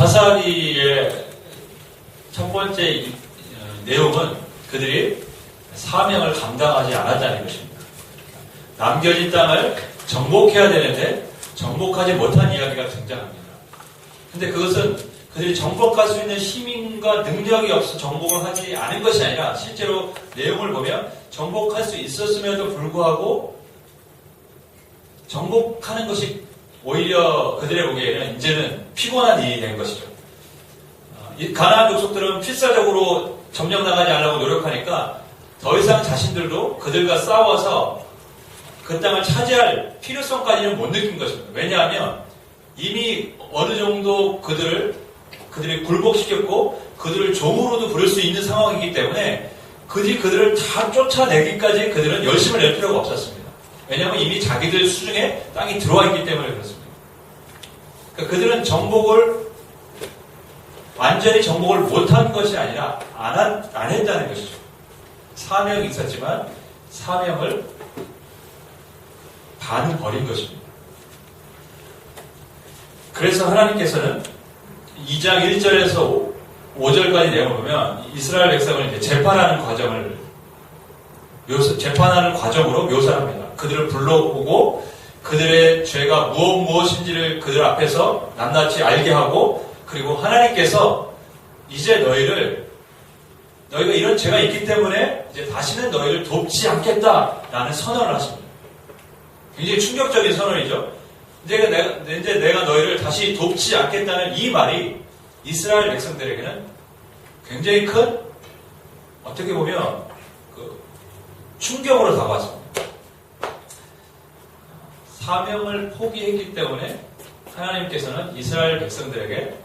사사기의 첫 번째 내용은 그들이 사명을 감당하지 않았다는 것입니다. 남겨진 땅을 정복해야 되는데 정복하지 못한 이야기가 등장합니다. 근데 그것은 그들이 정복할 수 있는 힘과 능력이 없어 정복을 하지 않은 것이 아니라 실제로 내용을 보면 정복할 수 있었음에도 불구하고 정복하는 것이 오히려 그들의 보기에는 이제는 피곤한 일이 된 것이죠. 이 가나안 족속들은 필사적으로 점령나가지 않으려고 노력하니까 더 이상 자신들도 그들과 싸워서 그 땅을 차지할 필요성까지는 못 느낀 것입니다. 왜냐하면 이미 어느 정도 그들이 굴복시켰고 그들을 종으로도 부를 수 있는 상황이기 때문에 그들을 다 쫓아내기까지 그들은 열심을 낼 필요가 없었습니다. 왜냐하면 이미 자기들 수중에 땅이 들어와 있기 때문에 그렇습니다. 그러니까 그들은 완전히 정복을 못한 것이 아니라 안 했다는 것이죠. 사명이 있었지만 사명을 반은 버린 것입니다. 그래서 하나님께서는 2장 1절에서 5절까지 내용을 보면 이스라엘 백성을 이제 재판하는 과정으로 묘사합니다. 그들을 불러오고 그들의 죄가 무엇인지를 그들 앞에서 낱낱이 알게 하고 그리고 하나님께서 이제 너희가 이런 죄가 있기 때문에 이제 다시는 너희를 돕지 않겠다라는 선언을 하십니다. 굉장히 충격적인 선언이죠. 이제 내가 너희를 다시 돕지 않겠다는 이 말이 이스라엘 백성들에게는 굉장히 큰 어떻게 보면 충격으로 다가왔습니다. 사명을 포기했기 때문에 하나님께서는 이스라엘 백성들에게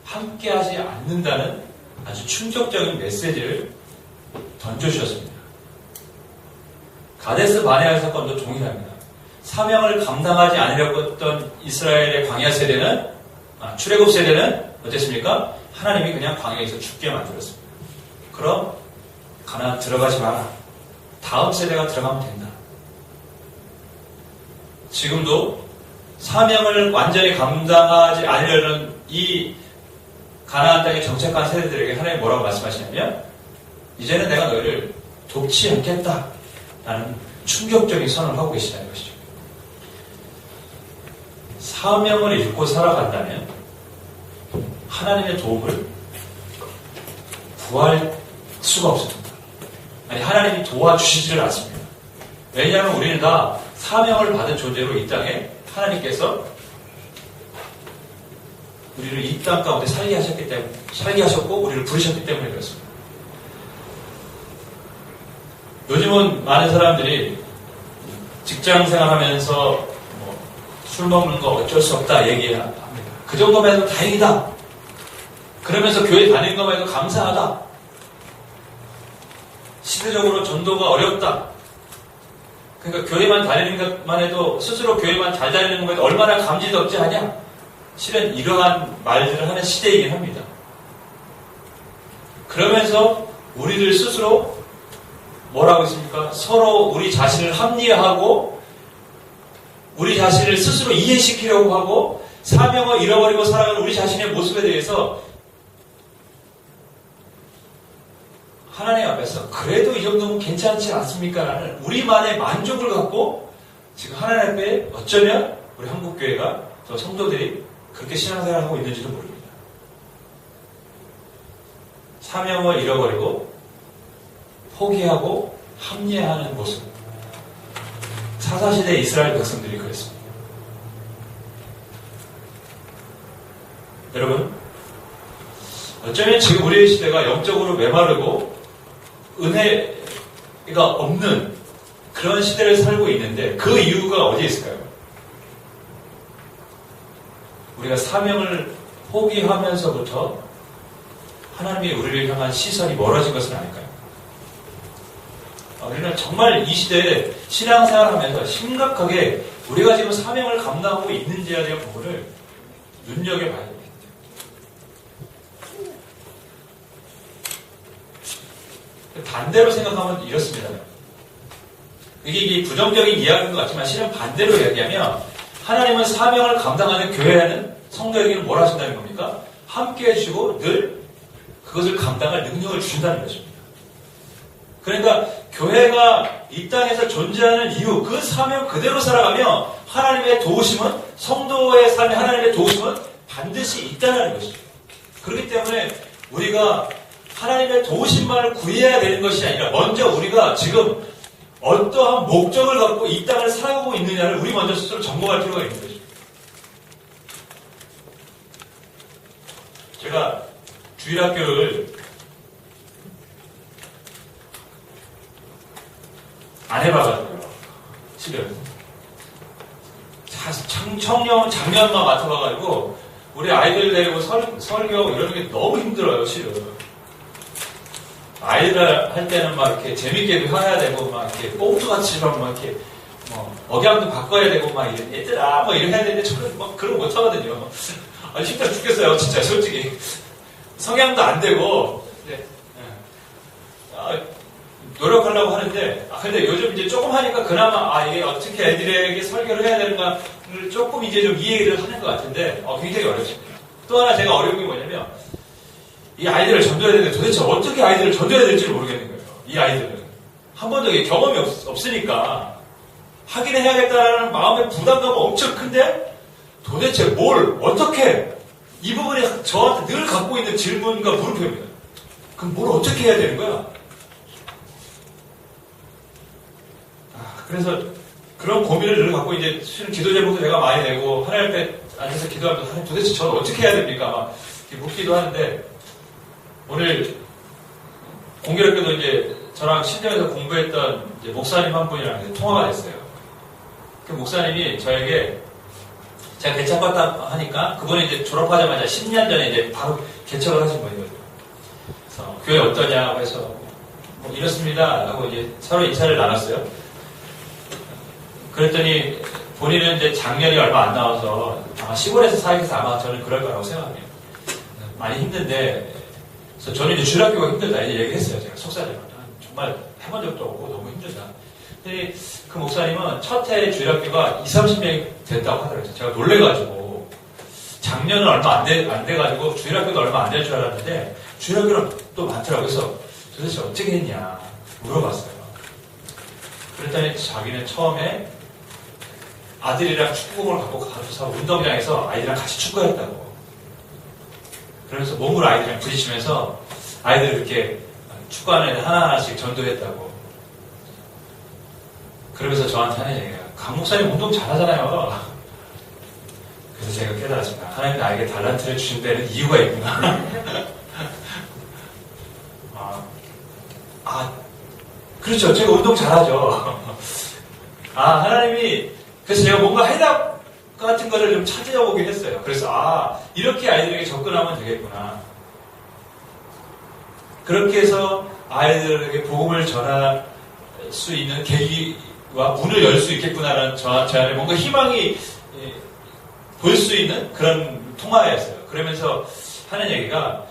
함께하지 않는다는 아주 충격적인 메시지를 던져주셨습니다. 가데스 바네아 사건도 동일합니다. 사명을 감당하지 않으려고 했던 이스라엘의 광야 세대는 출애굽 세대는 어땠습니까? 하나님이 그냥 광야에서 죽게 만들었습니다. 그럼 가나안 들어가지 마라. 다음 세대가 들어가면 된다. 지금도 사명을 완전히 감당하지 않으려는 이 가나안 땅에 정착한 세대들에게 하나님이 뭐라고 말씀하시냐면 이제는 내가 너희를 돕지 않겠다라는 충격적인 선언을 하고 계시다는 것이죠. 사명을 잃고 살아간다면 하나님의 도움을 구할 수가 없습니다. 아니 하나님이 도와주시지를 않습니다. 왜냐하면 우리는 다 사명을 받은 존재로 이 땅에 하나님께서 우리를 이 땅 가운데 살게 하셨고 우리를 부르셨기 때문에 그렇습니다. 요즘은 많은 사람들이 직장생활 하면서 술 먹는 거 어쩔 수 없다 얘기합니다. 그 정도만 해도 다행이다. 그러면서 교회 다니는 것만 해도 감사하다. 시대적으로 전도가 어렵다. 그러니까 교회만 다니는 것만 해도 스스로 교회만 잘 다니는 것만 해도 얼마나 감지덕지 하냐. 실은 이러한 말들을 하는 시대이긴 합니다. 그러면서 우리들 스스로 뭐라고 했습니까? 서로 우리 자신을 합리화하고 우리 자신을 스스로 이해시키려고 하고 사명을 잃어버리고 살아가는 우리 자신의 모습에 대해서 하나님 앞에서 그래도 이 정도면 괜찮지 않습니까? 라는 우리만의 만족을 갖고 지금 하나님 앞에 어쩌면 우리 한국교회가 저 성도들이 그렇게 신앙생활을 하고 있는지도 모릅니다. 사명을 잃어버리고 포기하고 합리화하는 모습. 사사시대 이스라엘 백성들이 그랬습니다. 여러분, 어쩌면 지금 우리의 시대가 영적으로 메마르고 은혜가 없는 그런 시대를 살고 있는데 그 이유가 어디에 있을까요? 우리가 사명을 포기하면서부터 하나님이 우리를 향한 시선이 멀어진 것은 아닐까요? 우리는 정말 이 시대에 신앙생활을 하면서 심각하게 우리가 지금 사명을 감당하고 있는지에 대한 부분을 눈여겨봐야 됩니다. 반대로 생각하면 이렇습니다. 이게 부정적인 이야기인 것 같지만 실은 반대로 이야기하면 하나님은 사명을 감당하는 교회에는 성도에게는 뭘 하신다는 겁니까? 함께 해주시고 늘 그것을 감당할 능력을 주신다는 것입니다. 그러니까 교회가 이 땅에서 존재하는 이유, 그 사명 그대로 살아가며 하나님의 도우심은, 성도의 삶에 하나님의 도우심은 반드시 있다는 것이죠. 그렇기 때문에 우리가 하나님의 도우심만을 구해야 되는 것이 아니라 먼저 우리가 지금 어떠한 목적을 갖고 이 땅을 살아가고 있느냐를 우리 먼저 스스로 점검할 필요가 있는 거죠. 제가 주일학교를 안 해봐가지고요. 실은 작년만 맡아봐가지고 우리 아이들 데리고 설교하고 이러는 게 너무 힘들어요. 실은 아이들 할 때는 막 이렇게 재밌게도 해야 되고 막 이렇게 꽁투같이 막 이렇게 억양도 바꿔야 되고 막 얘들아 뭐 이렇게 해야 되는데 저는 막 그런 거 못하거든요. 힘들어 죽겠어요. 진짜 솔직히 성향도 안 되고 노력하려고 하는데, 근데 요즘 이제 조금 하니까 그나마, 이게 어떻게 애들에게 설교를 해야 되는가를 조금 이제 좀 이해를 하는 것 같은데, 굉장히 어렵습니다. 또 하나 제가 어려운 게 뭐냐면, 이 아이들을 전도해야 되는데 도대체 어떻게 아이들을 전도해야 될지 모르겠는 거예요. 이 아이들은. 한 번도 경험이 없으니까, 하긴 해야겠다라는 마음의 부담감은 엄청 큰데, 도대체 뭘, 어떻게, 이 부분이 저한테 늘 갖고 있는 질문과 물음표입니다. 그럼 뭘 어떻게 해야 되는 거야? 그래서 그런 고민을 늘 갖고 이제 실은 기도 제목도 내가 많이 내고 하나님 앞에 앉아서 기도하면서 하나님 도대체 저는 어떻게 해야 됩니까? 막 이렇게 묻기도 하는데 오늘 공교롭게도 이제 저랑 신정에서 공부했던 이제 목사님 한 분이랑 통화가 됐어요. 그 목사님이 저에게 제가 개척받다 하니까 그분이 이제 졸업하자마자 10년 전에 이제 바로 개척을 하신 분이거든요. 그래서 교회 어떠냐고 해서 뭐 이렇습니다 하고 이제 서로 인사를 나눴어요. 그랬더니 본인은 이제 작년이 얼마 안 나와서 아마 시골에서 사역해서 아마 저는 그럴 거라고 생각해요. 많이 힘든데, 그래서 저는 이제 주일학교가 힘들다 이제 얘기했어요. 제가 속사정을. 정말 해본 적도 없고 너무 힘들다. 근데 그 목사님은 첫 해 주일학교가 20-30명이 됐다고 하더라고요. 제가 놀래가지고 작년은 얼마 안 돼가지고 주일학교도 얼마 안 될 줄 알았는데 주일학교는 또 많더라고요. 그래서 도대체 어떻게 했냐 물어봤어요. 그랬더니 자기는 처음에 아들이랑 축구공을 갖고 가서 운동장에서 아이들이랑 같이 축구했다고. 그러면서 몸으로 아이들이랑 부딪히면서 아이들을 이렇게 축구하는 애들 하나하나씩 전도했다고. 그러면서 저한테 하는 얘기가 강 목사님 운동 잘하잖아요. 그래서 제가 깨달았습니다. 하나님 나에게 달란트를 주신 데는 이유가 있구나. 그렇죠. 제가 운동 잘하죠. 하나님이 그래서 제가 뭔가 해답 같은 거를 좀 찾아보긴 했어요. 그래서 이렇게 아이들에게 접근하면 되겠구나. 그렇게 해서 아이들에게 복음을 전할 수 있는 계기와 문을 열 수 있겠구나라는 저 안에 뭔가 희망이 보일 수 있는 그런 통화였어요. 그러면서 하는 얘기가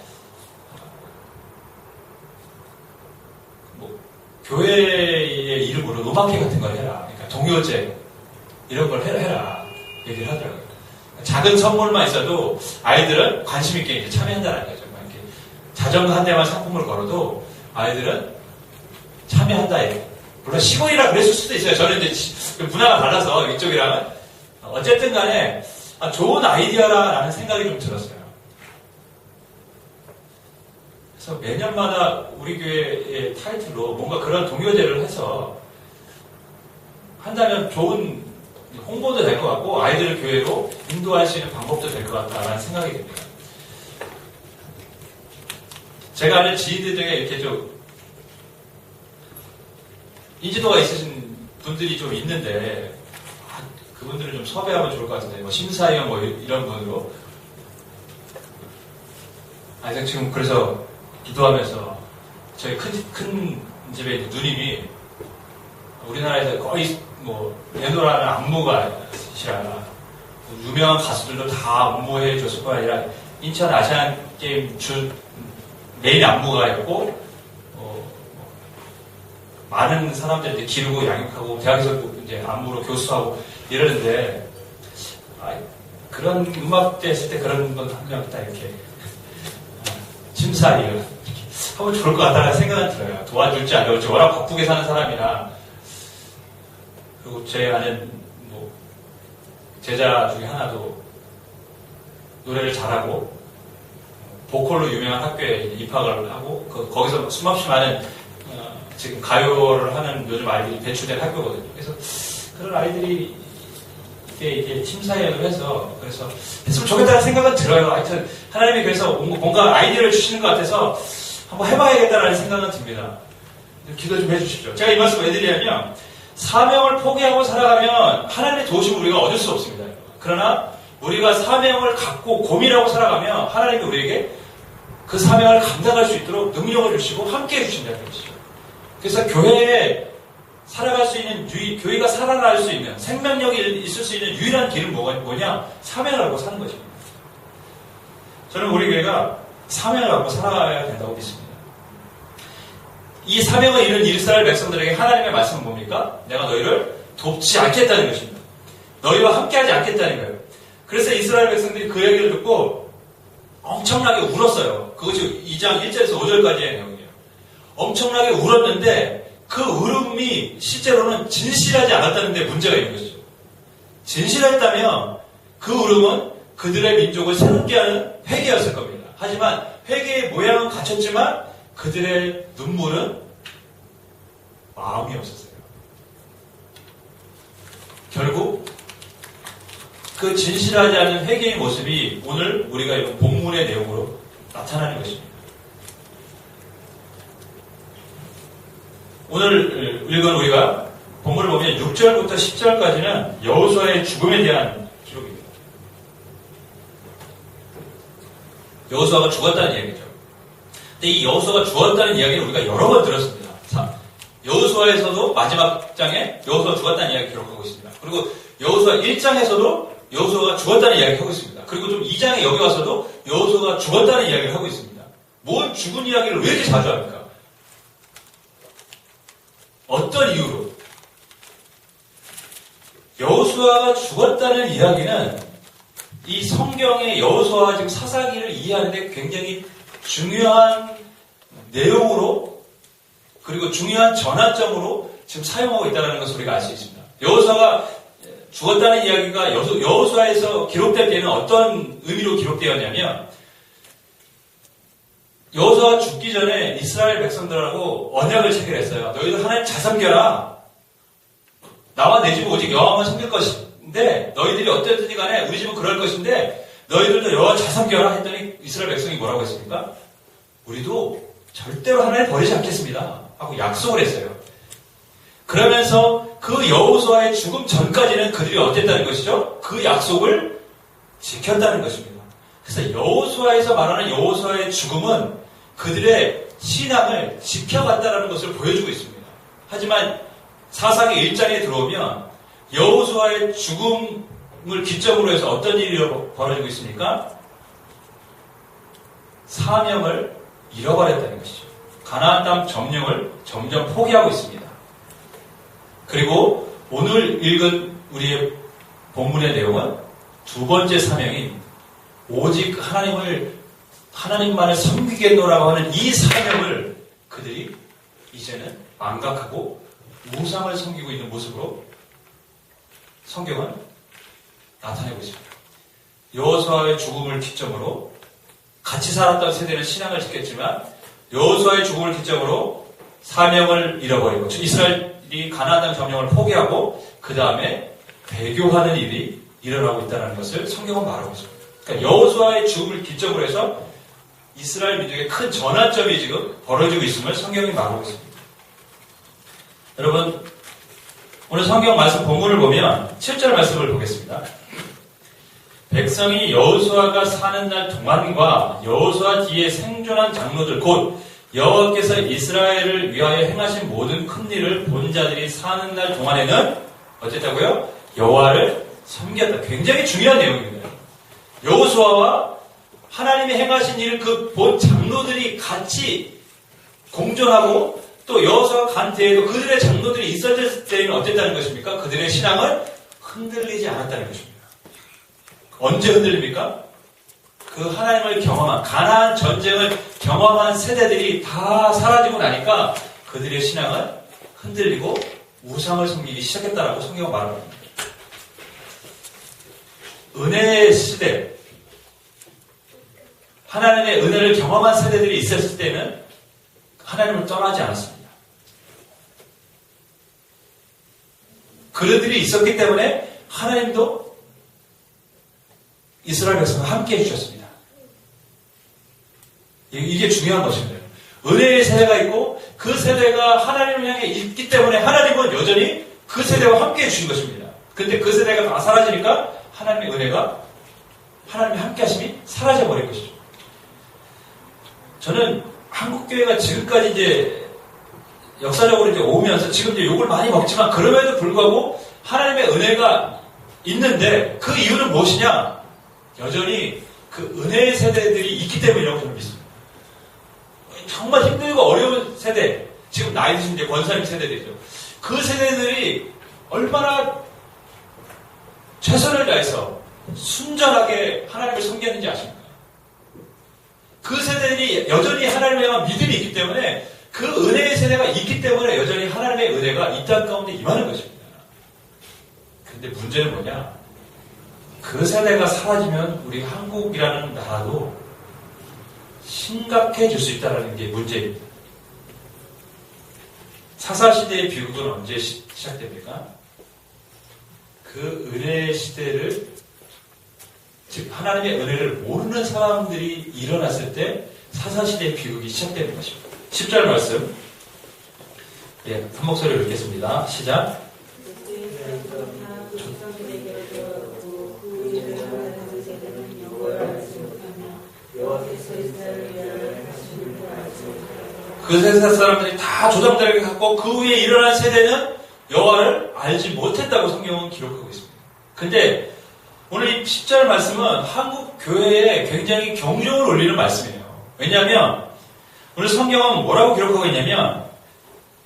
교회의 이름으로 음악회 같은 걸 해라. 그러니까 동요제 이런 걸 해라. 얘기를 하더라고요. 작은 선물만 있어도 아이들은 관심 있게 이제 참여한다는 거죠. 이렇게 자전거 한 대만 상품을 걸어도 아이들은 참여한다. 물론 시골이라 그랬을 수도 있어요. 저는 이제 문화가 달라서 이쪽이랑은 어쨌든 간에 좋은 아이디어라는 생각이 좀 들었어요. 그래서 매년마다 우리 교회의 타이틀로 뭔가 그런 동요제를 해서 한다면 좋은 홍보도 될 것 같고 아이들을 교회로 인도할 수 있는 방법도 될 것 같다라는 생각이 듭니다. 제가 아는 지인들 중에 이렇게 좀 인지도가 있으신 분들이 좀 있는데 그분들을 좀 섭외하면 좋을 것 같은데 심사위원 이런 분으로 지금 그래서 기도하면서 저희 큰 집에 있는 누님이 우리나라에서 거의 내노라는 안무가시라 유명한 가수들도 다 안무해 줬을 뿐 아니라 인천 아시안 게임 메인 안무가였고 많은 사람들이 기르고 양육하고 대학에서 이제 안무로 교수하고 이러는데 그런 음악대 했을 때 그런 건 한 명 딱 이렇게 심사위원 하면 좋을 것 같다는 생각은 들어요. 도와줄지 안 도와줄지 워낙 바쁘게 사는 사람이라. 그리고 제 아는 뭐 제자 중에 하나도 노래를 잘하고 보컬로 유명한 학교에 입학을 하고 거기서 수없이 많은 지금 가요를 하는 요즘 아이들이 배출된 학교거든요. 그래서 그런 아이들이 이게 심사위원을 해서 그래서 했으면 좋겠다는 생각은 들어요. 하여튼 하나님이 그래서 뭔가 아이디어를 주시는 것 같아서 한번 해봐야겠다는 생각은 듭니다. 기도 좀 해주십시오. 제가 이 말씀 왜 드리냐면 사명을 포기하고 살아가면 하나님의 도우심을 우리가 얻을 수 없습니다. 그러나 우리가 사명을 갖고 고민하고 살아가면 하나님이 우리에게 그 사명을 감당할 수 있도록 능력을 주시고 함께 해주신다는 것이죠. 그래서 교회에 살아갈 수 있는 교회가 살아날 수 있는 생명력이 있을 수 있는 유일한 길은 뭐냐? 사명을 갖고 사는 것입니다. 저는 우리 교회가 사명을 갖고 살아가야 된다고 믿습니다. 이 사명을 이룬 이스라엘 백성들에게 하나님의 말씀은 뭡니까? 내가 너희를 돕지 않겠다는 것입니다. 너희와 함께하지 않겠다는 거예요. 그래서 이스라엘 백성들이 그 얘기를 듣고 엄청나게 울었어요. 그것이 2장 1절에서 5절까지의 내용이에요. 엄청나게 울었는데 그 울음이 실제로는 진실하지 않았다는 데 문제가 있는 것이죠. 진실했다면 그 울음은 그들의 민족을 새롭게 하는 회개였을 겁니다. 하지만 회개의 모양은 갖췄지만 그들의 눈물은 마음이 없었어요. 결국 그 진실하지 않은 회개의 모습이 오늘 우리가 이 본문의 내용으로 나타나는 것입니다. 오늘 읽은 우리가 본문을 보면 6절부터 10절까지는 여호수아의 죽음에 대한 기록입니다. 여호수아가 죽었다는 이야기죠. 근데 이 여호수아가 죽었다는 이야기를 우리가 여러 번 들었습니다. 여호수아에서도 마지막 장에 여호수아가 죽었다는 이야기 기록하고 있습니다. 그리고 여호수아 1장에서도 여호수아가 죽었다는 이야기를 하고 있습니다. 그리고 좀 2장에 여기 와서도 여호수아가 죽었다는 이야기를 하고 있습니다. 뭘 죽은 이야기를 왜 이렇게 자주 합니까? 어떤 이유로? 여호수아가 죽었다는 이야기는 이 성경의 여호수아와 지금 사사기를 이해하는데 굉장히 중요한 내용으로 그리고 중요한 전환점으로 지금 사용하고 있다는 것을 우리가 알 수 있습니다. 여호수아가 죽었다는 이야기가 여호수아에서 기록될 때는 어떤 의미로 기록되었냐면 여호수아가 죽기 전에 이스라엘 백성들하고 언약을 체결했어요. 너희들 하나님 잘 섬겨라. 나와 내 집은 오직 여호와만 섬길 것인데 너희들이 어땠든지 간에 우리 집은 그럴 것인데 너희들도 여호와 잘 섬겨라 했더니 이스라엘 백성이 뭐라고 했습니까? 우리도 절대로 하나님 버리지 않겠습니다 하고 약속을 했어요. 그러면서 그 여호수아의 죽음 전까지는 그들이 어땠다는 것이죠? 그 약속을 지켰다는 것입니다. 그래서 여호수아에서 말하는 여호수아의 죽음은 그들의 신앙을 지켜갔다는 것을 보여주고 있습니다. 하지만 사사기 1장에 들어오면 여호수아의 죽음을 기점으로 해서 어떤 일이 벌어지고 있습니까? 사명을 잃어버렸다는 것이죠. 가나안 땅 점령을 점점 포기하고 있습니다. 그리고 오늘 읽은 우리의 본문의 내용은 두 번째 사명인 오직 하나님만을 섬기겠노라고 하는 이 사명을 그들이 이제는 망각하고 우상을 섬기고 있는 모습으로 성경은 나타내고 있습니다. 여호수아의 죽음을 기점으로 같이 살았던 세대는 신앙을 지켰지만 여호수아의 죽음을 기점으로 사명을 잃어버리고 즉 이스라엘이 가나안 땅 점령을 포기하고 그 다음에 배교하는 일이 일어나고 있다는 것을 성경은 말하고 있습니다. 그러니까 여호수아의 죽음을 기점으로 해서 이스라엘 민족의 큰 전환점이 지금 벌어지고 있음을 성경이 말하고 있습니다. 여러분 오늘 성경 말씀 본문을 보면 7절 말씀을 보겠습니다. 백성이 여호수아가 사는 날 동안과 여호수아 뒤에 생존한 장로들 곧 여호와께서 이스라엘을 위하여 행하신 모든 큰 일을 본 자들이 사는 날 동안에는 어쨌다고요? 여호와를 섬겼다. 굉장히 중요한 내용입니다. 여호수아와 하나님이 행하신 일을 그 본 장로들이 같이 공존하고 또 여호수아가 간 뒤에도 그들의 장로들이 있었을 때에는 어땠다는 것입니까? 그들의 신앙은 흔들리지 않았다는 것입니다. 언제 흔들립니까? 그 하나님을 경험한, 가나안 전쟁을 경험한 세대들이 다 사라지고 나니까 그들의 신앙은 흔들리고 우상을 섬기기 시작했다라고 성경은 말합니다. 은혜의 시대, 하나님의 은혜를 경험한 세대들이 있었을 때는 하나님을 떠나지 않았습니다. 그들이 있었기 때문에 하나님도 이스라엘 백성과 함께 해주셨습니다. 이게 중요한 것입니다. 은혜의 세대가 있고 그 세대가 하나님을 향해 있기 때문에 하나님은 여전히 그 세대와 함께 해주신 것입니다. 근데 그 세대가 다 사라지니까 하나님의 은혜가, 하나님의 함께 하심이 사라져버린 것이죠. 저는 한국교회가 지금까지 이제 역사적으로 이제 오면서 지금 이제 욕을 많이 먹지만 그럼에도 불구하고 하나님의 은혜가 있는데 그 이유는 무엇이냐? 여전히 그 은혜의 세대들이 있기 때문이라고 저는 믿습니다. 정말 힘들고 어려운 세대, 지금 나이 드신 이제 권사님 세대들이죠. 그 세대들이 얼마나 최선을 다해서 순전하게 하나님을 섬겼는지 아십니까? 그 세대들이 여전히 하나님에 대한 믿음이 있기 때문에 그 은혜의 세대가 있기 때문에 여전히 하나님의 은혜가 이 땅 가운데 임하는 것입니다. 근데 문제는 뭐냐? 그 세대가 사라지면 우리 한국이라는 나라도 심각해질 수 있다는 게 문제입니다. 사사시대의 비극은 언제 시작됩니까? 그 은혜의 시대를, 즉 하나님의 은혜를 모르는 사람들이 일어났을 때 사사시대의 비극이 시작되는 것입니다. 10절 말씀, 한 목소리로 읽겠습니다. 시작. 그 세대 사람들이 다 조상들에게 갖고 그 후에 일어난 세대는 여호와를 알지 못했다고 성경은 기록하고 있습니다. 근데 오늘 이 10절 말씀은 한국 교회에 굉장히 경종을 울리는 말씀이에요. 왜냐하면 오늘 성경은 뭐라고 기록하고 있냐면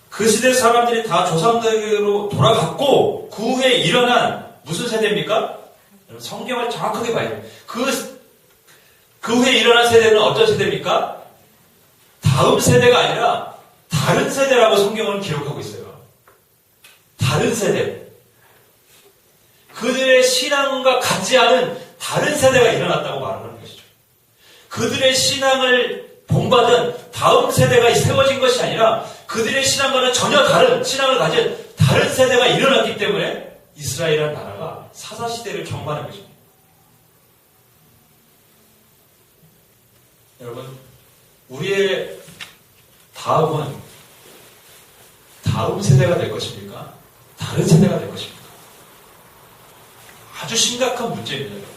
그 시대 사람들이 다 조상들에게로 돌아갔고 그 후에 일어난 무슨 세대입니까? 성경을 정확하게 봐야 돼요. 그 후에 일어난 세대는 어떤 세대입니까? 다음 세대가 아니라 다른 세대라고 성경은 기록하고 있어요. 다른 세대. 그들의 신앙과 같지 않은 다른 세대가 일어났다고 말하는 것이죠. 그들의 신앙을 본받은 다음 세대가 세워진 것이 아니라 그들의 신앙과는 전혀 다른 신앙을 가진 다른 세대가 일어났기 때문에 이스라엘이라는 나라가 사사시대를 경험하는 것입니다. 여러분, 우리의 다음은 다음 세대가 될 것입니까? 다른 세대가 될 것입니까? 아주 심각한 문제입니다. 여러분.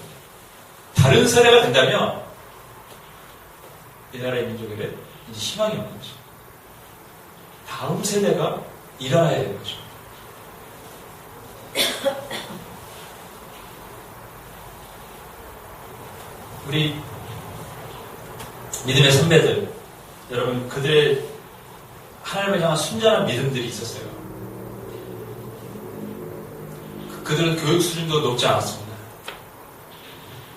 다른 세대가 된다면 이 나라의 민족에게 이제 희망이 없는 것입니다. 다음 세대가 일어나야 되는 것입니다. 우리 믿음의 선배들, 여러분 그들의 하나님을 향한 순전한 믿음들이 있었어요. 그들은 교육 수준도 높지 않았습니다.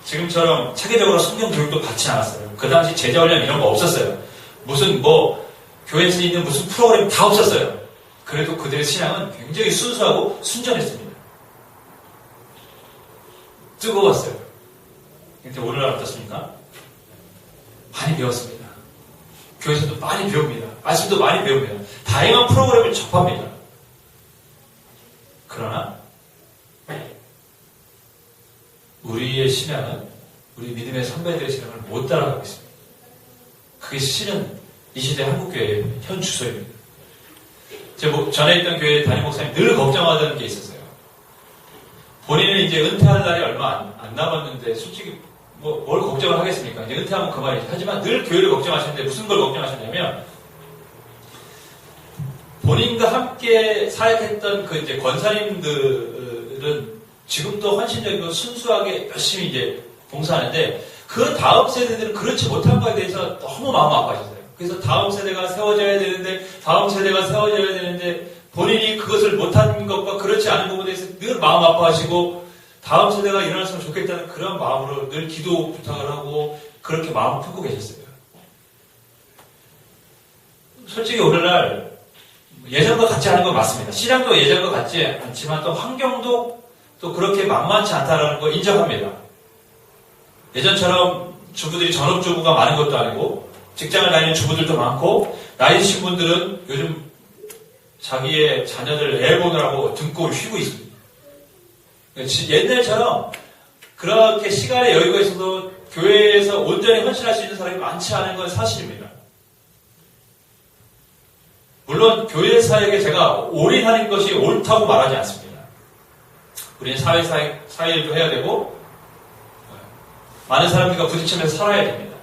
지금처럼 체계적으로 성경 교육도 받지 않았어요. 그 당시 제자훈련 이런 거 없었어요. 무슨 교회에서 있는 무슨 프로그램 다 없었어요. 그래도 그들의 신앙은 굉장히 순수하고 순전했습니다. 뜨거웠어요. 근데 오늘날 어떻습니까? 많이 배웠습니다. 교회에서도 많이 배웁니다. 말씀도 많이 배웁니다. 다양한 프로그램을 접합니다. 그러나 우리의 신앙은 우리 믿음의 선배들의 신앙을 못 따라가고 있습니다. 그게 실은 이 시대 한국교회의 현 주소입니다. 제가 전에 있던 교회 담임 목사님 늘 걱정하던 게 있었어요. 본인은 이제 은퇴할 날이 얼마 안 남았는데 솔직히 뭘 걱정을 하겠습니까? 이제 은퇴하면 그만이지. 하지만 늘 교회를 걱정하시는데 무슨 걸 걱정하셨냐면 본인과 함께 사역했던 그 이제 권사님들은 지금도 헌신적이고 순수하게 열심히 이제 봉사하는데 그 다음 세대들은 그렇지 못한 거에 대해서 너무 마음 아파하셨어요. 그래서 다음 세대가 세워져야 되는데 다음 세대가 세워져야 되는데 본인이 그것을 못한 것과 그렇지 않은 부분에 대해서 늘 마음 아파하시고 다음 세대가 일어났으면 좋겠다는 그런 마음으로 늘 기도 부탁을 하고 그렇게 마음을 품고 계셨어요. 솔직히 오늘날 예전과 같지 않은 건 맞습니다. 시장도 예전과 같지 않지만 또 환경도 또 그렇게 만만치 않다는 거 인정합니다. 예전처럼 주부들이 전업주부가 많은 것도 아니고 직장을 다니는 주부들도 많고 나이 드신 분들은 요즘 자기의 자녀들 애 보느라고 등골 휘고 있습니다. 옛날처럼 그렇게 시간의 여유가 있어도 교회에서 온전히 헌신할 수 있는 사람이 많지 않은 건 사실입니다. 물론 교회 사역에 제가 올인하는 것이 옳다고 말하지 않습니다. 우리는 사회일도 해야 되고 많은 사람들과 부딪히면서 살아야 됩니다.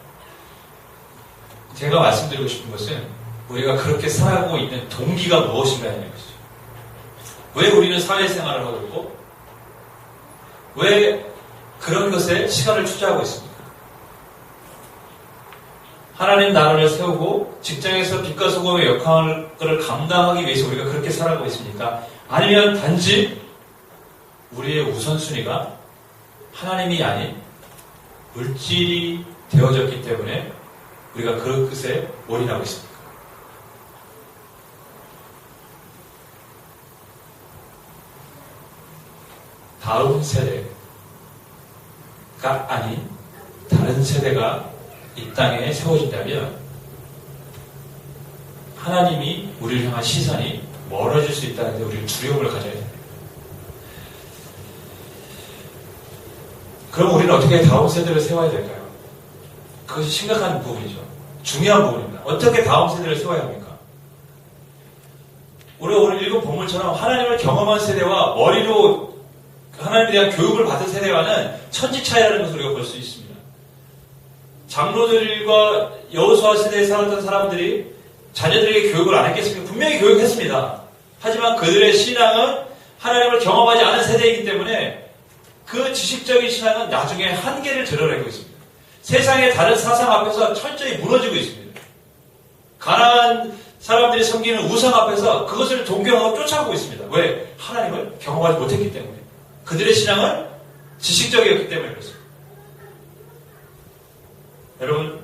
제가 말씀드리고 싶은 것은 우리가 그렇게 살아가고 있는 동기가 무엇인가 하는 것이죠. 왜 우리는 사회생활을 하고 있고 왜 그런 것에 시간을 투자하고 있습니까? 하나님 나라를 세우고 직장에서 빛과 소금의 역할을 감당하기 위해서 우리가 그렇게 살아가고 있습니까? 아니면 단지 우리의 우선순위가 하나님이 아닌 물질이 되어졌기 때문에 우리가 그 것에 올인하고 있습니까? 다음 세대가 아닌 다른 세대가 이 땅에 세워진다면 하나님이 우리를 향한 시선이 멀어질 수 있다는 데 우리는 두려움을 가져야 됩니다. 그럼 우리는 어떻게 다음 세대를 세워야 될까요? 그것이 심각한 부분이죠. 중요한 부분입니다. 어떻게 다음 세대를 세워야 합니까? 우리가 오늘 읽은 본문처럼 하나님을 경험한 세대와 머리로 하나님에 대한 교육을 받은 세대와는 천지 차이라는 것을 우리가 볼 수 있습니다. 장로들과 여호수아 세대에 살았던 사람들이 자녀들에게 교육을 안 했겠습니까? 분명히 교육했습니다. 하지만 그들의 신앙은 하나님을 경험하지 않은 세대이기 때문에 그 지식적인 신앙은 나중에 한계를 드러내고 있습니다. 세상의 다른 사상 앞에서 철저히 무너지고 있습니다. 가난한 사람들이 섬기는 우상 앞에서 그것을 동경하고 쫓아가고 있습니다. 왜? 하나님을 경험하지 못했기 때문에. 그들의 신앙은 지식적이었기 때문에 그렇습니다. 여러분,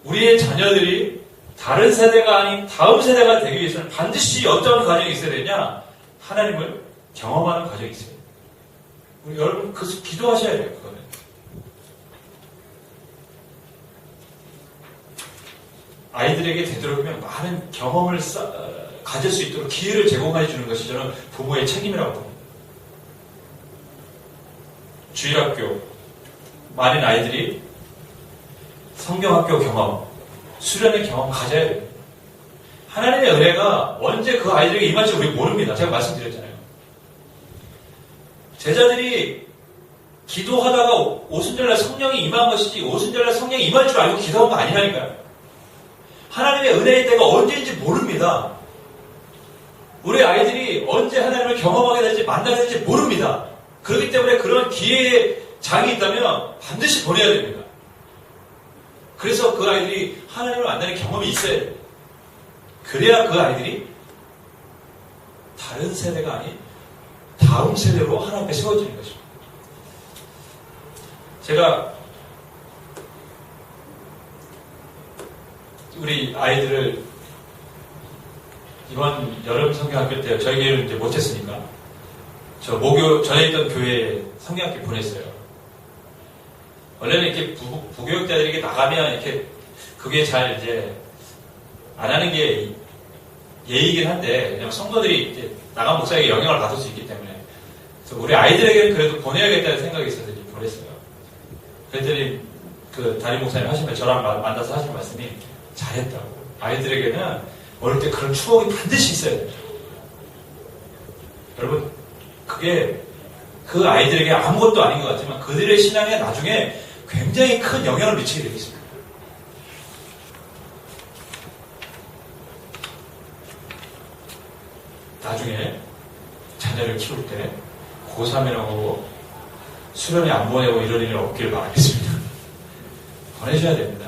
우리의 자녀들이 다른 세대가 아닌 다음 세대가 되기 위해서는 반드시 어떤 과정이 있어야 되냐? 하나님을 경험하는 과정이 있어요. 우리 여러분, 그것을 기도하셔야 돼요, 그거는. 아이들에게 되도록이면 많은 경험을 가질 수 있도록 기회를 제공해 주는 것이 저는 부모의 책임이라고 봅니다. 주일학교, 많은 아이들이 성경학교 경험, 수련의 경험 가져야 돼요. 하나님의 은혜가 언제 그 아이들에게 임할지 우리 모릅니다. 제가 말씀드렸잖아요. 제자들이 기도하다가 오순절날 성령이 임한 것이지 오순절날 성령이 임할 줄 알고 기도한 거 아니라니까요. 하나님의 은혜의 때가 언제인지 모릅니다. 우리 아이들이 언제 하나님을 경험하게 될지 만나게 될지 모릅니다. 그렇기 때문에 그런 기회의 장이 있다면 반드시 보내야 됩니다. 그래서 그 아이들이 하나님을 만나는 경험이 있어야 돼요. 그래야 그 아이들이 다른 세대가 아닌 다음 세대로 하나님 앞에 세워지는 것입니다. 제가 우리 아이들을 이번 여름 성경학교 때 저희 교회를 이제 못했으니까 저 모교 전에 있던 교회에 성경학교 보냈어요. 원래는 이렇게 부교육자들이 이렇게 나가면 이렇게 그게 잘 이제 안 하는 게 예의이긴 한데 그냥 성도들이 이제 나간 목사에게 영향을 받을 수 있기 때문에 그래서 우리 아이들에게는 그래도 보내야겠다는 생각이 있어서 이제 보냈어요. 그랬더니 그 담임 목사님 하시면 저랑 만나서 하신 말씀이 잘했다고. 아이들에게는 어릴 때 그런 추억이 반드시 있어야 돼요. 여러분, 그게 그 아이들에게 아무것도 아닌 것 같지만 그들의 신앙에 나중에 굉장히 큰 영향을 미치게 되겠습니다. 나중에 자녀를 키울 때 고3이라고 수련회 안 보내고 이런 일이 없기를 바라겠습니다. 보내셔야 됩니다.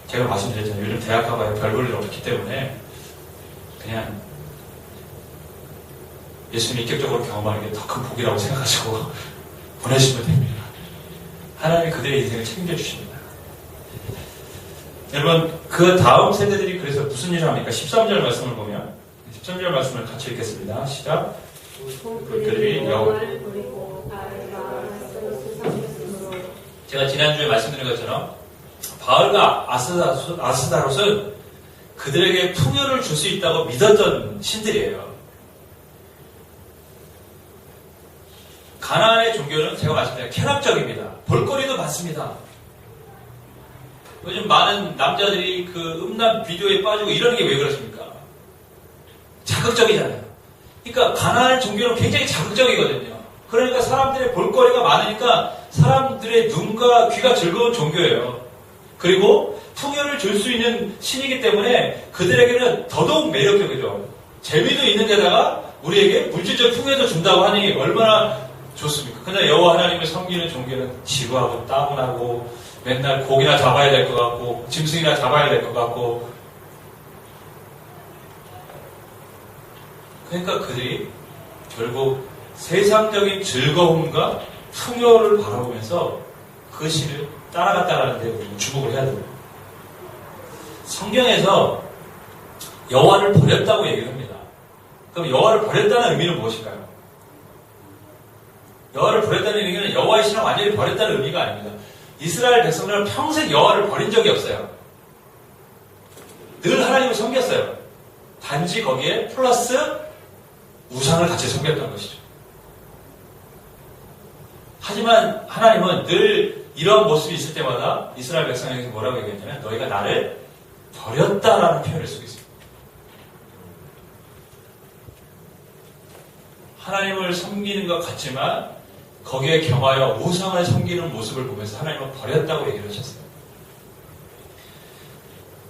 제가 말씀드렸잖아요. 요즘 대학 가봐야 별 볼 일 없기 때문에 그냥 예수님이 인격적으로 경험하는 게 더 큰 복이라고 생각하시고 보내시면 됩니다. 하나님이 그들의 인생을 책임져 주십니다. 여러분, 그 다음 세대들이 그래서 무슨 일을 합니까? 13절 말씀을 보면 13절 말씀을 같이 읽겠습니다. 시작. 그들이 여호와를 버리고 바알과 아스타롯을 제가 지난주에 말씀드린 것처럼 바알과 아스타롯은 그들에게 풍요를 줄 수 있다고 믿었던 신들이에요. 가나안의 종교는 제가 말씀드린 쾌락적입니다. 볼거리도 많습니다. 요즘 많은 남자들이 그 음란 비디오에 빠지고 이러는 게 왜 그렇습니까? 자극적이잖아요. 그러니까 가나안 종교는 굉장히 자극적이거든요. 그러니까 사람들의 볼거리가 많으니까 사람들의 눈과 귀가 즐거운 종교예요. 그리고 풍요를 줄 수 있는 신이기 때문에 그들에게는 더더욱 매력적이죠. 재미도 있는 데다가 우리에게 물질적 풍요도 준다고 하니 얼마나 좋습니까? 그러나 여호와 하나님을 섬기는 종교는 지루하고 따분하고 맨날 고기나 잡아야 될 것 같고 짐승이나 잡아야 될 것 같고 그러니까 그들이 결국 세상적인 즐거움과 풍요를 바라보면서 그 신을 따라갔다라는 데 우리는 주목을 해야 됩니다. 성경에서 여호와를 버렸다고 얘기를 합니다. 그럼 여호와를 버렸다는 의미는 무엇일까요? 여호와를 버렸다는 의미는 여호와의 신을 완전히 버렸다는 의미가 아닙니다. 이스라엘 백성들은 평생 여호와를 버린 적이 없어요. 늘 하나님을 섬겼어요. 단지 거기에 플러스 우상을 같이 섬겼던 것이죠. 하지만 하나님은 늘 이런 모습이 있을 때마다 이스라엘 백성에게 뭐라고 얘기했냐면 너희가 나를 버렸다라는 표현을 쓰고 있습니다. 하나님을 섬기는 것 같지만 거기에 겸하여 우상을 섬기는 모습을 보면서 하나님을 버렸다고 얘기를 하셨어요.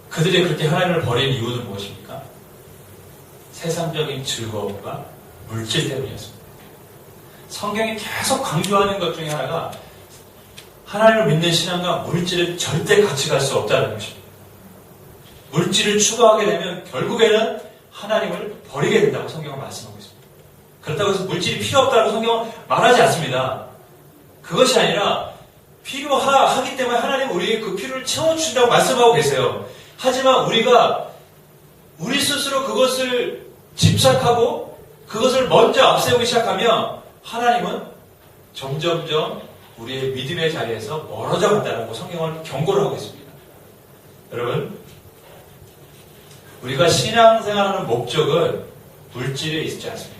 그들이 그렇게 하나님을 버린 이유는 무엇입니까? 세상적인 즐거움과 물질 때문이었습니다. 성경이 계속 강조하는 것 중에 하나가 하나님을 믿는 신앙과 물질은 절대 같이 갈 수 없다는 것입니다. 물질을 추구하게 되면 결국에는 하나님을 버리게 된다고 성경은 말씀하고 있습니다. 그렇다고 해서 물질이 필요 없다고 성경은 말하지 않습니다. 그것이 아니라 필요하기 때문에 하나님은 우리에게 그 필요를 채워준다고 말씀하고 계세요. 하지만 우리가 우리 스스로 그것을 집착하고 그것을 먼저 앞세우기 시작하면 하나님은 점점점 우리의 믿음의 자리에서 멀어져 간다고 성경은 경고를 하고 있습니다. 여러분, 우리가 신앙생활하는 목적은 물질에 있지 않습니다.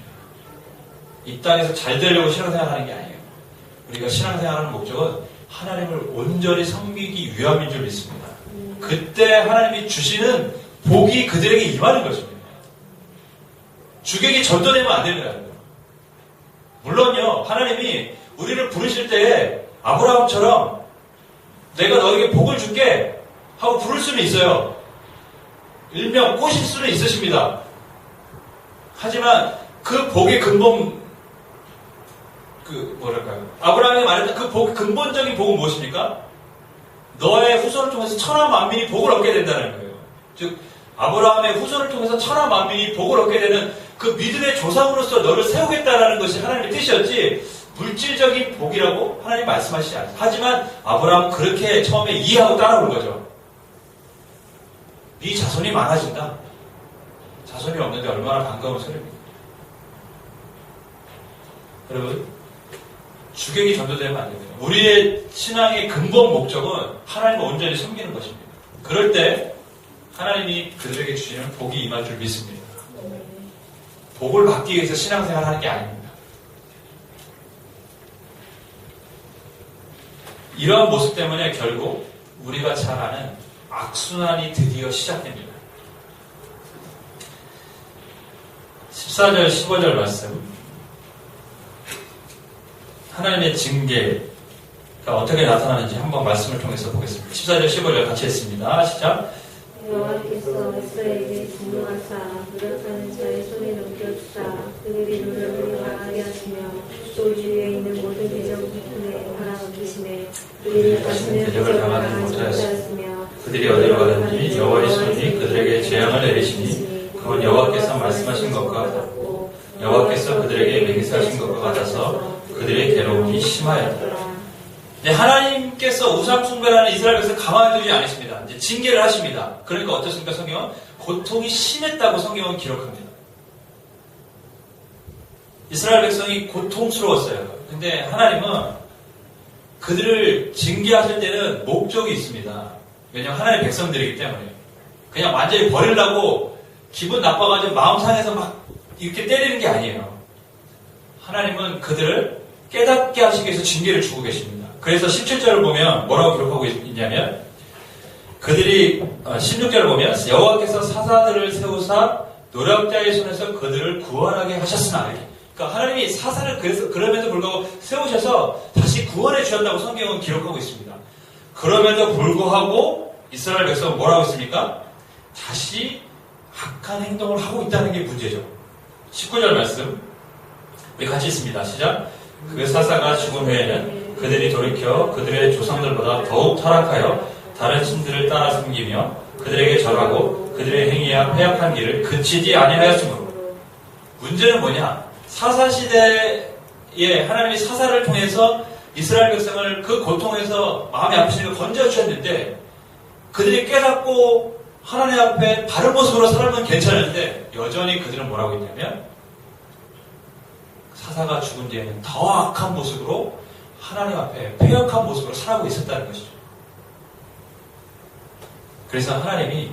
이 땅에서 잘 되려고 신앙생활하는 게 아니에요. 우리가 신앙생활하는 목적은 하나님을 온전히 섬기기 위함인 줄 믿습니다. 그때 하나님이 주시는 복이 그들에게 임하는 것입니다. 주객이 전도되면 안 됩니다. 물론요, 하나님이 우리를 부르실 때에 아브라함처럼 내가 너에게 복을 줄게 하고 부를 수는 있어요. 일명 꼬실 수는 있으십니다. 하지만 그 복의 근본, 아브라함이 말했던 그 근본적인 복은 무엇입니까? 너의 후손을 통해서 천하 만민이 복을 얻게 된다는 거예요. 즉, 아브라함의 후손을 통해서 천하 만민이 복을 얻게 되는 그 믿음의 조상으로서 너를 세우겠다라는 것이 하나님의 뜻이었지, 물질적인 복이라고 하나님 말씀하시지 않아요. 하지만 아브라함은 그렇게 처음에 이해하고 따라온 거죠. 네 자손이 많아진다. 자손이 없는데 얼마나 반가운 소리입니까? 여러분, 주객이 전도되면 안 됩니다. 우리의 신앙의 근본 목적은 하나님을 온전히 섬기는 것입니다. 그럴 때 하나님이 그들에게 주시는 복이 임할 줄 믿습니다. 복을 받기 위해서 신앙생활을 하는 게 아닙니다. 이러한 모습 때문에 결국 우리가 잘 아는 악순환이 드디어 시작됩니다. 14절, 15절 말씀. 하나님의 징계가 어떻게 나타나는지 한번 말씀을 통해서 보겠습니다. 14절, 15절 같이 했습니다. 시작. 여호와께서 에스라엘에게 진노하사 노력하는 자의 손에 넘겨주사 그들이 노력을 강하게 하시며 또 주위에 있는 모든 대적들에 팔아넘기심에 그들이 다시는 대적을 당하지 못하였으며 그들이 어디로 가든지 여호와의 손이 그들에게 재앙을 내리시니 그건 여호와께서 말씀하신 것과 같고 여호와께서 그들에게 맹세하신 것과 같아서 그들의 괴로움이 심하였더라. 이제 하나님께서 우상 숭배하는 이스라엘 백성을 가만히 두지 않으십니다. 이제 징계를 하십니다. 그러니까 어떻습니까? 성경은 고통이 심했다고 성경은 기록합니다. 이스라엘 백성이 고통스러웠어요. 근데 하나님은 그들을 징계하실 때는 목적이 있습니다. 왜냐하면 하나님의 백성들이기 때문에. 그냥 완전히 버리려고 기분 나빠가지고 마음 상해서 막 이렇게 때리는 게 아니에요. 하나님은 그들을 깨닫게 하시기 위해서 징계를 주고 계십니다. 그래서 17절을 보면 뭐라고 기록하고 있냐면 그들이 16절을 보면 여호와께서 사사들을 세우사 노략자의 손에서 그들을 구원하게 하셨으나, 그러니까 하나님이 사사를 그럼에도 불구하고 세우셔서 다시 구원해 주셨다고 성경은 기록하고 있습니다. 그럼에도 불구하고 이스라엘 백성은 뭐라고 했습니까? 다시 악한 행동을 하고 있다는 게 문제죠. 19절 말씀 우리 같이 읽습니다. 시작. 그 사사가 죽은 후에는 그들이 돌이켜 그들의 조상들보다 더욱 타락하여 다른 신들을 따라 섬기며 그들에게 절하고 그들의 행위와 패역한 길을 그치지 아니하였으므로. 문제는 뭐냐? 사사시대에 하나님이 사사를 통해서 이스라엘 백성을 그 고통에서 마음이 아프시니까 건져주셨는데 그들이 깨닫고 하나님 앞에 바른 모습으로 살면 괜찮은데 여전히 그들은 뭐라고 했냐면 사사가 죽은 뒤에는 더 악한 모습으로 하나님 앞에 패역한 모습으로 살아가고 있었다는 것이죠. 그래서 하나님이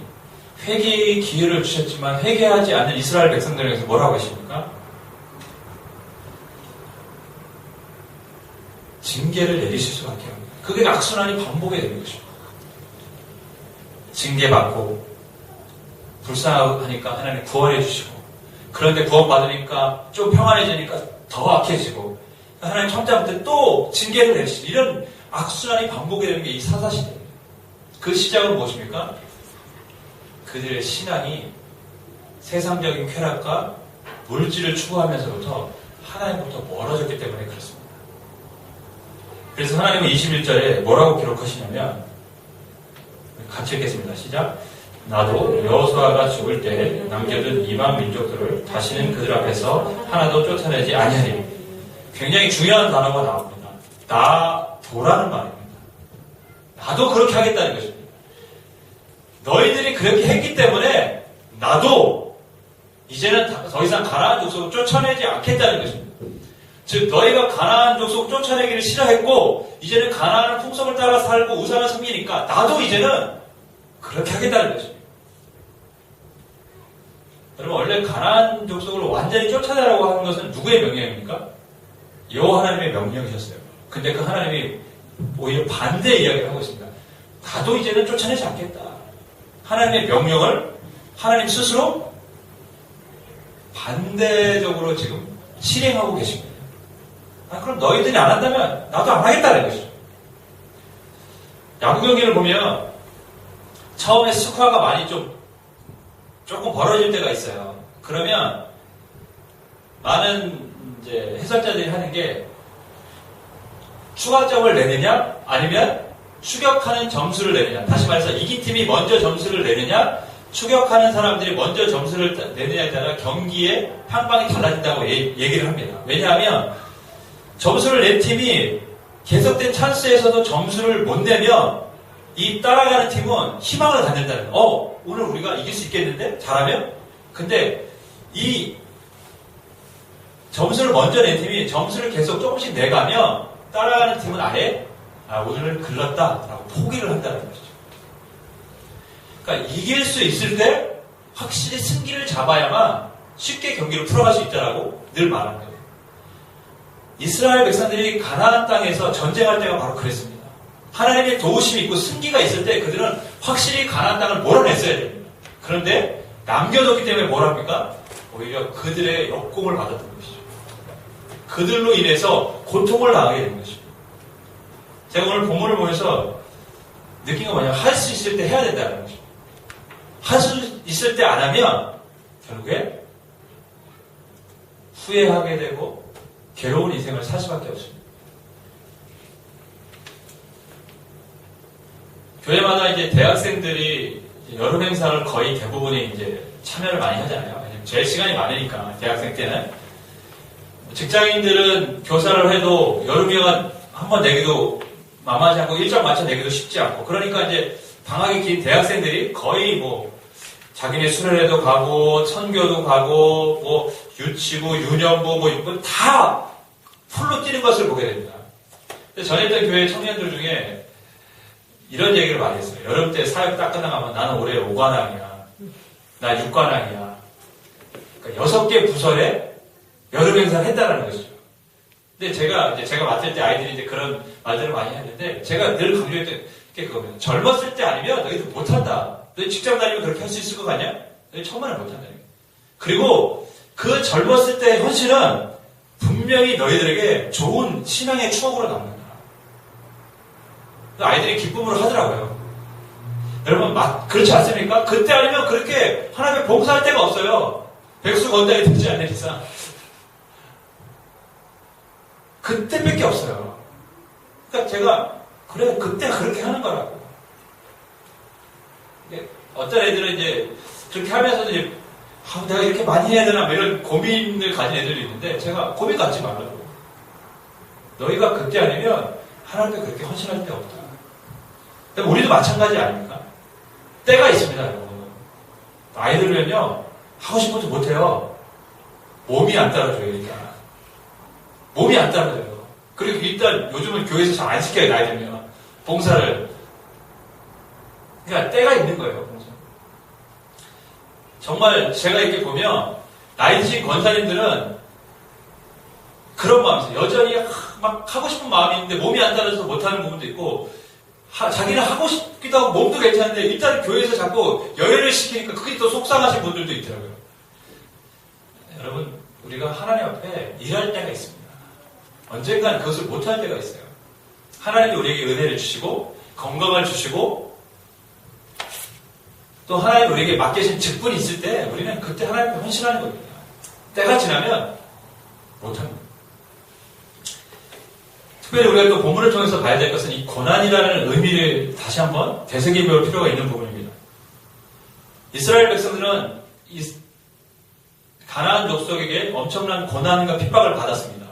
회개의 기회를 주셨지만 회개하지 않는 이스라엘 백성들에게서 뭐라고 하십니까? 징계를 내리실 수밖에 없습니다. 그게 악순환이 반복이 되는 것입니다. 징계받고 불쌍하니까 하나님 구원해 주시고 그런데 구원받으니까 좀 평안해지니까 더 악해지고 하나님 참자부터 또 징계를 내리시고 이런 악순환이 반복이 되는 게 이 사사시대입니다. 그 시작은 무엇입니까? 그들의 신앙이 세상적인 쾌락과 물질을 추구하면서부터 하나님부터 멀어졌기 때문에 그렇습니다. 그래서 하나님은 21절에 뭐라고 기록하시냐면 같이 읽겠습니다. 시작. 나도 여호수아가 죽을 때 남겨둔 이방 민족들을 다시는 그들 앞에서 하나도 쫓아내지 아니하리니. 굉장히 중요한 단어가 나옵니다. 나도라는 말입니다. 나도 그렇게 하겠다는 것입니다. 너희들이 그렇게 했기 때문에 나도 이제는 더 이상 가나안 족속을 쫓아내지 않겠다는 것입니다. 즉 너희가 가나안 족속 쫓아내기를 싫어했고 이제는 가나안 풍속을 따라 살고 우상을 섬기니까 나도 이제는 그렇게 하겠다는 것입니다. 여러분 원래 가나안 족속을 완전히 쫓아내라고 하는 것은 누구의 명령입니까? 여호와 하나님의 명령이셨어요. 근데 그 하나님이 오히려 반대 이야기를 하고 있습니다. 나도 이제는 쫓아내지 않겠다. 하나님의 명령을 하나님 스스로 반대적으로 지금 실행하고 계십니다. 그럼 너희들이 안 한다면 나도 안 하겠다는 것이죠. 야구 경기를 보면 처음에 스코어가 많이 조금 벌어질 때가 있어요. 그러면 많은 이제 해설자들이 하는 게 추가점을 내느냐 아니면 추격하는 점수를 내느냐. 다시 말해서 이긴 팀이 먼저 점수를 내느냐 추격하는 사람들이 먼저 점수를 내느냐에 따라 경기의 향방이 달라진다고 얘기를 합니다. 왜냐하면 점수를 낸 팀이 계속된 찬스에서도 점수를 못 내면 이 따라가는 팀은 희망을 갖는다는 오늘 우리가 이길 수 있겠는데? 잘하면? 근데 이 점수를 먼저 낸 팀이 점수를 계속 조금씩 내가면 따라가는 팀은 아예 오늘은 글렀다라고 포기를 한다는 것이죠. 그러니까 이길 수 있을 때 확실히 승기를 잡아야만 쉽게 경기를 풀어갈 수 있다라고 늘 말하는 거예요. 이스라엘 백성들이 가나안 땅에서 전쟁할 때가 바로 그랬습니다. 하나님의 도우심이 있고 승기가 있을 때 그들은 확실히 가나안 땅을 몰아냈어야 됩니다. 그런데 남겨뒀기 때문에 뭘 합니까? 오히려 그들의 역공을 받았던 것이죠. 그들로 인해서 고통을 당하게 된 것이죠. 제가 오늘 본문을 보면서 느낀 건 뭐냐면 할 수 있을 때 해야 된다는 것이죠. 할 수 있을 때 안 하면 결국에 후회하게 되고 괴로운 인생을 살 수밖에 없습니다. 교회마다 이제 대학생들이 여름 행사를 거의 대부분이 이제 참여를 많이 하잖아요. 왜냐면 제일 시간이 많으니까 대학생 때는. 직장인들은 교사를 해도 여름휴가 한 번 내기도 만만치 않고 일정 맞춰 내기도 쉽지 않고 그러니까 이제 방학이 긴 대학생들이 거의 뭐 자기네 수련회도 가고 선교도 가고 뭐 유치부, 유년부 뭐 다 풀로 뛰는 것을 보게 됩니다. 전했던 교회 청년들 중에 이런 얘기를 많이 했어요. 여름 때 사역 딱 끝나가면 나는 올해 5관왕이야. 나 6관왕이야. 그러니까 6개 부서에 여름 행사를 했다라는 것이죠. 근데 제가 맡을 때 아이들이 이제 그런 말들을 많이 했는데 제가 늘 강조했던 게 그겁니다. 젊었을 때 아니면 너희들 못한다. 너희 직장 다니면 그렇게 할 수 있을 것 같냐? 너희 처음에는 못한다. 그리고 그 젊었을 때의 현실은 분명히 너희들에게 좋은 신앙의 추억으로 남는다. 아이들이 기쁨으로 하더라고요. 여러분, 그렇지 않습니까? 그때 아니면 그렇게 하나님의 봉사할 데가 없어요. 백수 건달이 되지 않는 이상. 그때밖에 없어요. 그러니까 제가, 그래, 그때 그렇게 하는 거라고. 어떤 애들은 이제, 그렇게 하면서도 이제, 내가 이렇게 많이 해야 되나, 뭐 이런 고민을 가진 애들이 있는데, 제가 고민 갖지 말라고. 너희가 그때 아니면 하나님께 그렇게 헌신할 데 없다. 우리도 마찬가지 아닙니까? 때가 있습니다, 여러분. 아이들은요, 하고 싶은 것도 못해요. 몸이 안 따라줘요, 일단. 몸이 안 따라줘요. 그리고 일단 요즘은 교회에서 잘 안 시켜요, 나이 들면. 봉사를. 그러니까 때가 있는 거예요, 봉사. 정말 제가 이렇게 보면, 나이 드신 권사님들은 그런 마음이 있어요. 여전히 막 하고 싶은 마음이 있는데 몸이 안 따라줘서 못하는 부분도 있고, 자기는 하고 싶기도 하고 몸도 괜찮은데 일단 교회에서 자꾸 열애를 시키니까 그게 또 속상하신 분들도 있더라고요. 여러분, 우리가 하나님 앞에 일할 때가 있습니다. 언젠가는 그것을 못할 때가 있어요. 하나님이 우리에게 은혜를 주시고 건강을 주시고 또 하나님이 우리에게 맡기신 직분이 있을 때 우리는 그때 하나님께 헌신하는 겁니다. 때가 지나면 못합니다. 특별히 우리가 또 본문을 통해서 봐야 될 것은 이 고난이라는 의미를 다시 한번 되새겨 볼 필요가 있는 부분입니다. 이스라엘 백성들은 가나안 족속에게 엄청난 고난과 핍박을 받았습니다.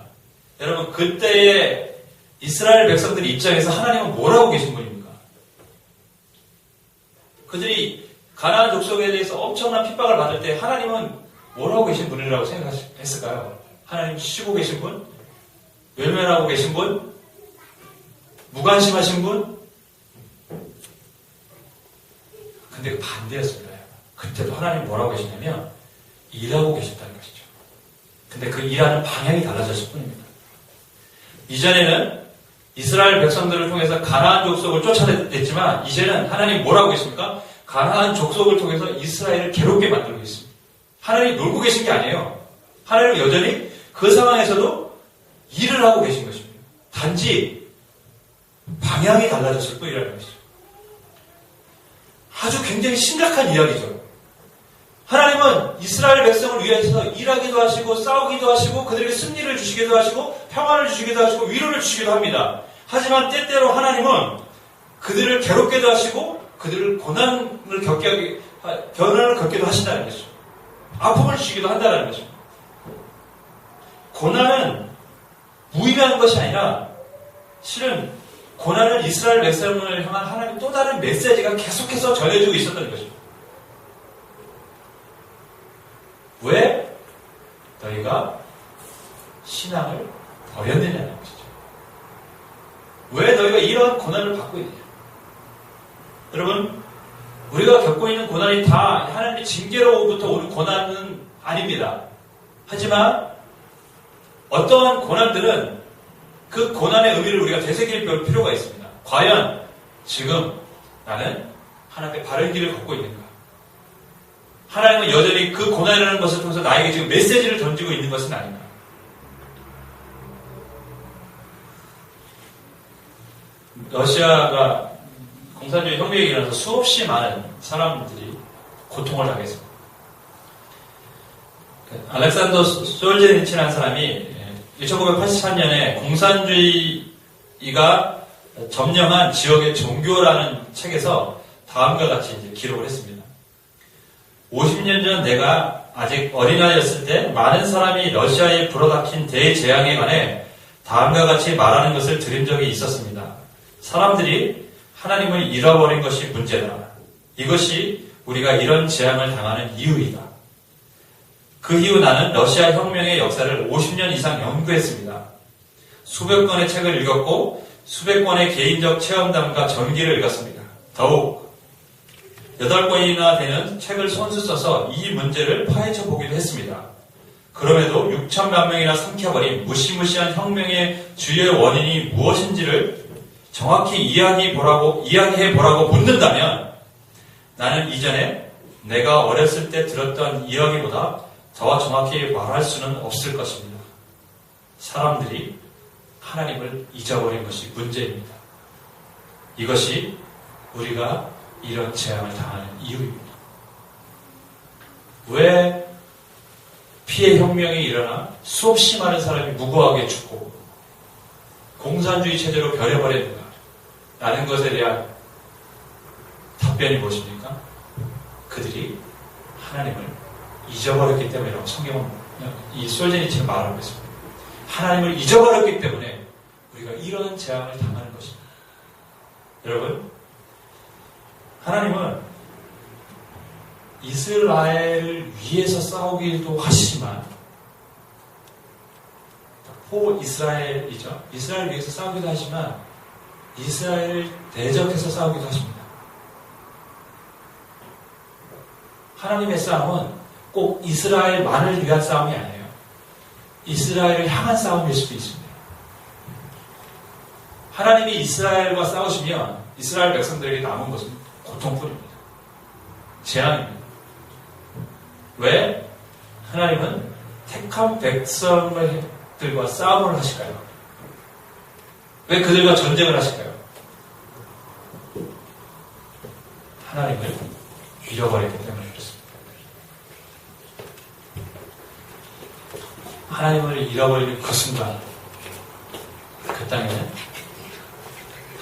여러분, 그때의 이스라엘 백성들 입장에서 하나님은 뭘 하고 계신 분입니까? 그들이 가나안 족속에 대해서 엄청난 핍박을 받을 때 하나님은 뭘 하고 계신 분이라고 생각했을까요? 하나님 쉬고 계신 분? 외면하고 계신 분? 무관심하신 분? 근데 반대였습니다. 그때도 하나님 뭐라고 계시냐면 일하고 계셨다는 것이죠. 근데 그 일하는 방향이 달라졌을 뿐입니다. 이전에는 이스라엘 백성들을 통해서 가나안 족속을 쫓아냈지만 이제는 하나님 뭐라고 계십니까? 가나안 족속을 통해서 이스라엘을 괴롭게 만들고 있습니다. 하나님 놀고 계신 게 아니에요. 하나님은 여전히 그 상황에서도 일을 하고 계신 것입니다. 단지 방향이 달라졌을 뿐이라는 것이죠. 아주 굉장히 심각한 이야기죠. 하나님은 이스라엘 백성을 위해서 일하기도 하시고 싸우기도 하시고 그들에게 승리를 주시기도 하시고 평안을 주시기도 하시고 위로를 주시기도 합니다. 하지만 때때로 하나님은 그들을 괴롭게도 하시고 그들을 고난을 겪기도 하신다는 것이죠. 아픔을 주시기도 한다는 것이죠. 고난은 무의미한 것이 아니라 실은 고난은 이스라엘 백성을 향한 하나님의 또 다른 메시지가 계속해서 전해지고 있었던 것입니다. 왜? 너희가 신앙을 버렸느냐는 것이죠. 왜 너희가 이런 고난을 받고 있느냐? 여러분, 우리가 겪고 있는 고난이 다 하나님의 징계로부터 오는 고난은 아닙니다. 하지만 어떠한 고난들은 그 고난의 의미를 우리가 되새길 필요가 있습니다. 과연 지금 나는 하나님의 바른 길을 걷고 있는가? 하나님은 여전히 그 고난이라는 것을 통해서 나에게 지금 메시지를 던지고 있는 것은 아닌가? 러시아가 공산주의 혁명이 일어나서 수없이 많은 사람들이 고통을 당했습니다. 알렉산더 솔제니치라는 사람이 1983년에 공산주의가 점령한 지역의 종교라는 책에서 다음과 같이 이제 기록을 했습니다. 50년 전 내가 아직 어린아이였을 때 많은 사람이 러시아에 불어닥친 대재앙에 관해 다음과 같이 말하는 것을 들은 적이 있었습니다. 사람들이 하나님을 잃어버린 것이 문제다. 이것이 우리가 이런 재앙을 당하는 이유이다. 그 이후 나는 러시아 혁명의 역사를 50년 이상 연구했습니다. 수백 권의 책을 읽었고 수백 권의 개인적 체험담과 전기를 읽었습니다. 더욱 8권이나 되는 책을 손수 써서 이 문제를 파헤쳐 보기도 했습니다. 그럼에도 6천만 명이나 삼켜버린 무시무시한 혁명의 주요 원인이 무엇인지를 정확히 이야기해보라고 묻는다면 나는 이전에 내가 어렸을 때 들었던 이야기보다 더 정확히 말할 수는 없을 것입니다. 사람들이 하나님을 잊어버린 것이 문제입니다. 이것이 우리가 이런 재앙을 당하는 이유입니다. 왜 피해 혁명이 일어나 수없이 많은 사람이 무고하게 죽고 공산주의 체제로 변해버렸는가? 라는 것에 대한 답변이 무엇입니까? 그들이 하나님을 잊어버렸기 때문이라고 성경은 이 솔제니치는 말하고 있습니다. 하나님을 잊어버렸기 때문에 우리가 이런 재앙을 당하는 것입니다. 여러분, 하나님은 이스라엘을 위해서 싸우기도 하시지만 이스라엘이죠. 이스라엘을 위해서 싸우기도 하지만 이스라엘을 대적해서 싸우기도 하십니다. 하나님의 싸움은 꼭 이스라엘만을 위한 싸움이 아니에요. 이스라엘을 향한 싸움일 수도 있습니다. 하나님이 이스라엘과 싸우시면 이스라엘 백성들에게 남은 것은 고통뿐입니다. 재앙입니다. 왜? 하나님은 택한 백성들과 싸움을 하실까요? 왜 그들과 전쟁을 하실까요? 하나님을 잃어버렸기 때문에 그렇습니다. 하나님을 잃어버리는 그 순간 그 땅에는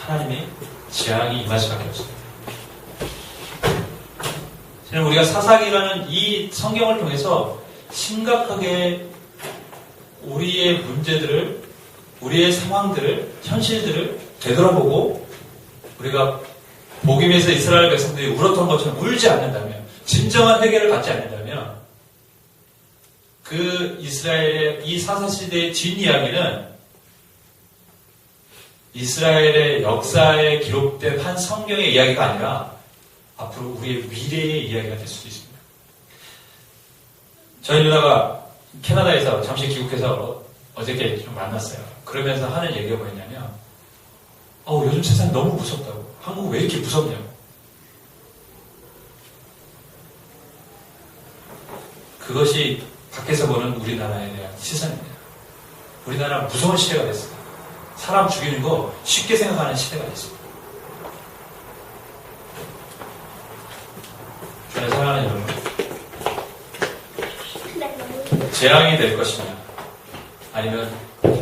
하나님의 재앙이 임할 수밖에 없습니다. 저는 우리가 사사기라는 이 성경을 통해서 심각하게 우리의 문제들을, 우리의 상황들을, 현실들을 되돌아보고 우리가 복임에서 이스라엘 백성들이 울었던 것처럼 울지 않는다면, 진정한 회개를 갖지 않는다면 그 이스라엘의 이 사사시대의 진 이야기는 이스라엘의 역사에 기록된 한 성경의 이야기가 아니라 앞으로 우리의 미래의 이야기가 될 수도 있습니다. 저희 누나가 캐나다에서 잠시 귀국해서 어저께 좀 만났어요. 그러면서 하는 얘기가 뭐였냐면 요즘 세상 너무 무섭다고. 한국 왜 이렇게 무섭냐고. 그것이 밖에서 보는 우리나라에 대한 시선입니다. 우리나라 무서운 시대가 됐습니다. 사람 죽이는 거 쉽게 생각하는 시대가 됐습니다. 저는 사랑하는 여러분, 재앙이 될 것이냐 아니면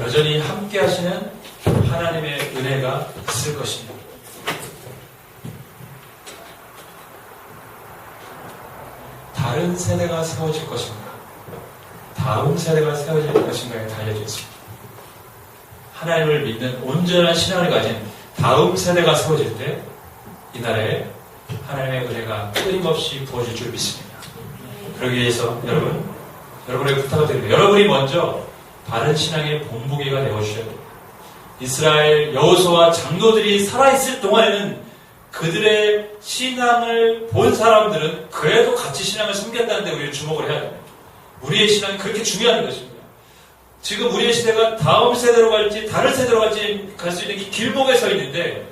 여전히 함께 하시는 하나님의 은혜가 있을 것이냐. 다른 세대가 세워질 것인가 다음 세대가 세워질 것인가에 달려져 있습니다. 하나님을 믿는 온전한 신앙을 가진 다음 세대가 세워질 때 이 나라에 하나님의 은혜가 끊임없이 부어질 줄 믿습니다. 그러기 위해서 여러분에게 부탁을 드립니다. 여러분이 먼저 바른 신앙의 본보기가 되어주셔야 됩니다. 이스라엘 여호수아와 장로들이 살아있을 동안에는 그들의 신앙을 본 사람들은 그래도 같이 신앙을 숨겼다는 데 우리는 주목을 해야 됩니다. 우리의 신앙이 그렇게 중요한 것입니다. 지금 우리의 시대가 다음 세대로 갈지 다른 세대로 갈지 갈 수 있는 이 길목에 서 있는데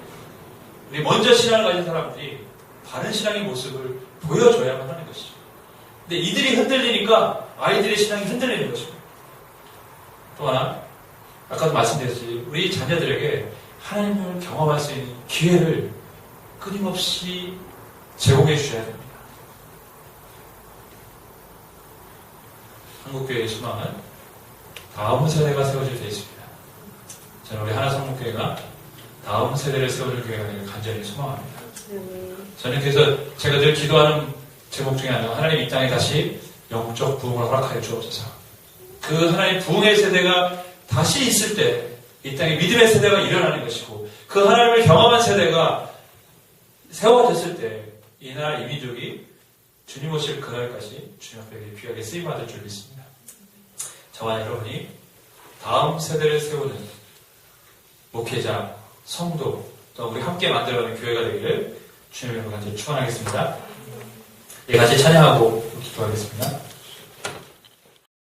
우리 먼저 신앙을 가진 사람들이 바른 신앙의 모습을 보여줘야만 하는 것이죠. 근데 이들이 흔들리니까 아이들의 신앙이 흔들리는 것입니다. 또 하나, 아까도 말씀드렸듯이 우리 자녀들에게 하나님을 경험할 수 있는 기회를 끊임없이 제공해 주셔야 됩니다. 한국교회의 소망은 다음 세대가 세워질 때 있습니다. 저는 우리 하나성목교회가 다음 세대를 세워줄 교회가 되길 간절히 소망합니다. 저는 그래서 제가 늘 기도하는 제목 중에 하나가 하나님 이 땅에 다시 영적 부흥을 허락하여 주옵소서. 그 하나님 부흥의 세대가 다시 있을 때 이 땅에 믿음의 세대가 일어나는 것이고 그 하나님을 경험한 세대가 세워졌을 때 이 나라 이 민족이 주님 오실 그날까지 주님 앞에 귀하게 쓰임받을 줄 믿습니다. 저와 여러분이 다음 세대를 세우는 목회자, 성도, 또 우리 함께 만들어가는 교회가 되기를 주님의 이름으로 간절히 축원하겠습니다. 예, 같이 찬양하고 기도하겠습니다.